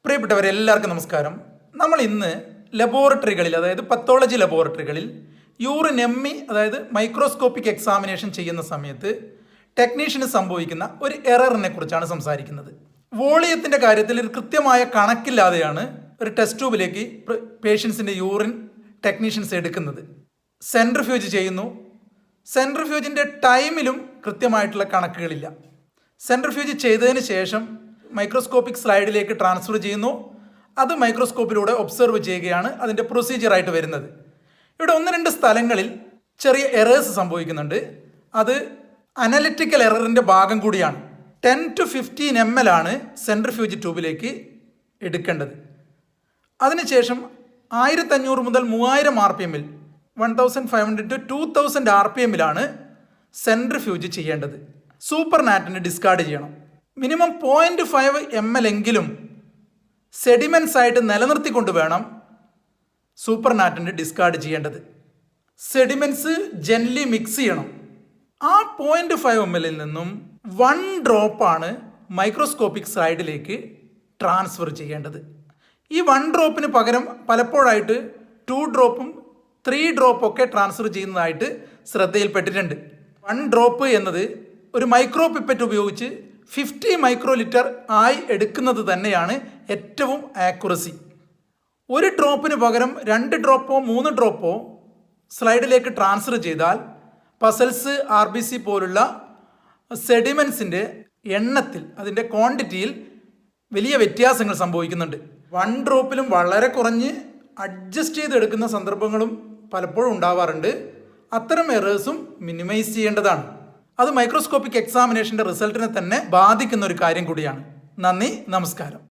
പ്രിയപ്പെട്ടവരെല്ലാവർക്കും നമസ്കാരം. നമ്മൾ ഇന്ന് ലബോറട്ടറികളിൽ, അതായത് പത്തോളജി ലബോറട്ടറികളിൽ യൂറിൻ എമ്മി, അതായത് മൈക്രോസ്കോപ്പിക് എക്സാമിനേഷൻ ചെയ്യുന്ന സമയത്ത് ടെക്നീഷ്യന് സംഭവിക്കുന്ന ഒരു എററിനെ കുറിച്ചാണ് സംസാരിക്കുന്നത്. വോളിയത്തിൻ്റെ കാര്യത്തിൽ ഒരു കൃത്യമായ കണക്കില്ലാതെയാണ് ഒരു ടെസ്റ്റ് ട്യൂബിലേക്ക് പേഷ്യൻസിൻ്റെ യൂറിൻ ടെക്നീഷ്യൻസ് എടുക്കുന്നത്. സെൻട്രിഫ്യൂജ് ചെയ്യുന്നു. സെൻട്രിഫ്യൂജിൻ്റെ ടൈമിലും കൃത്യമായിട്ടുള്ള കണക്കുകളില്ല. സെൻട്രിഫ്യൂജ് ചെയ്തതിന് ശേഷം മൈക്രോസ്കോപ്പിക് സ്ലൈഡിലേക്ക് ട്രാൻസ്ഫർ ചെയ്യുന്നു. അത് മൈക്രോസ്കോപ്പിലൂടെ ഒബ്സർവ് ചെയ്യുകയാണ് അതിൻ്റെ പ്രൊസീജിയറായിട്ട് വരുന്നത്. ഇവിടെ 1-2 സ്ഥലങ്ങളിൽ ചെറിയ എറേഴ്സ് സംഭവിക്കുന്നുണ്ട്. അത് അനലിറ്റിക്കൽ എററിൻ്റെ ഭാഗം കൂടിയാണ്. 10 to 15 ml ആണ് സെൻട്രിഫ്യൂജ് ട്യൂബിലേക്ക് എടുക്കേണ്ടത്. അതിനുശേഷം 1500 മുതൽ 3000 RPM 1500 to 2000 RPM സെൻട്രിഫ്യൂജ് ചെയ്യേണ്ടത്. സൂപ്പർ നാറ്റിന് ഡിസ്കാർഡ് ചെയ്യണം. മിനിമം 0.5 ml എങ്കിലും സെഡിമെൻസ് ആയിട്ട് നിലനിർത്തിക്കൊണ്ട് വേണം സൂപ്പർ നാറ്റിന് ഡിസ്കാർഡ് ചെയ്യേണ്ടത്. സെഡിമെൻസ് ജെൻലി മിക്സ് ചെയ്യണം. ആ 0.5 ml നിന്നും 1 ഡ്രോപ്പാണ് മൈക്രോസ്കോപ്പിക് സ്ലൈഡിലേക്ക് ട്രാൻസ്ഫർ ചെയ്യേണ്ടത്. ഈ 1 ഡ്രോപ്പിന് പകരം പലപ്പോഴായിട്ട് 2 ഡ്രോപ്പും 3 ഡ്രോപ്പൊക്കെ ട്രാൻസ്ഫർ ചെയ്യുന്നതായിട്ട് ശ്രദ്ധയിൽപ്പെട്ടിട്ടുണ്ട്. 1 ഡ്രോപ്പ് എന്നത് ഒരു മൈക്രോ പിപ്പറ്റ് ഉപയോഗിച്ച് 50 മൈക്രോലിറ്റർ ആയി എടുക്കുന്നത് തന്നെയാണ് ഏറ്റവും ആക്യുറസി. ഒരു ഡ്രോപ്പിന് പകരം 2 ഡ്രോപ്പോ 3 ഡ്രോപ്പോ സ്ലൈഡിലേക്ക് ട്രാൻസ്ഫർ ചെയ്താൽ പസൽസ്, RBC പോലുള്ള സെഡിമെൻസിൻ്റെ എണ്ണത്തിൽ, അതിൻ്റെ ക്വാണ്ടിറ്റിയിൽ വലിയ വ്യത്യാസങ്ങൾ സംഭവിക്കുന്നുണ്ട്. 1 ഡ്രോപ്പിലും വളരെ കുറഞ്ഞ് അഡ്ജസ്റ്റ് ചെയ്തെടുക്കുന്ന സന്ദർഭങ്ങളും പലപ്പോഴും ഉണ്ടാവാറുണ്ട്. അത്തരം എറേഴ്സും മിനിമൈസ് ചെയ്യേണ്ടതാണ്. അത് മൈക്രോസ്കോപ്പിക് എക്സാമിനേഷൻ്റെ റിസൾട്ടിനെ തന്നെ ബാധിക്കുന്ന ഒരു കാര്യം കൂടിയാണ്. നന്ദി, നമസ്കാരം.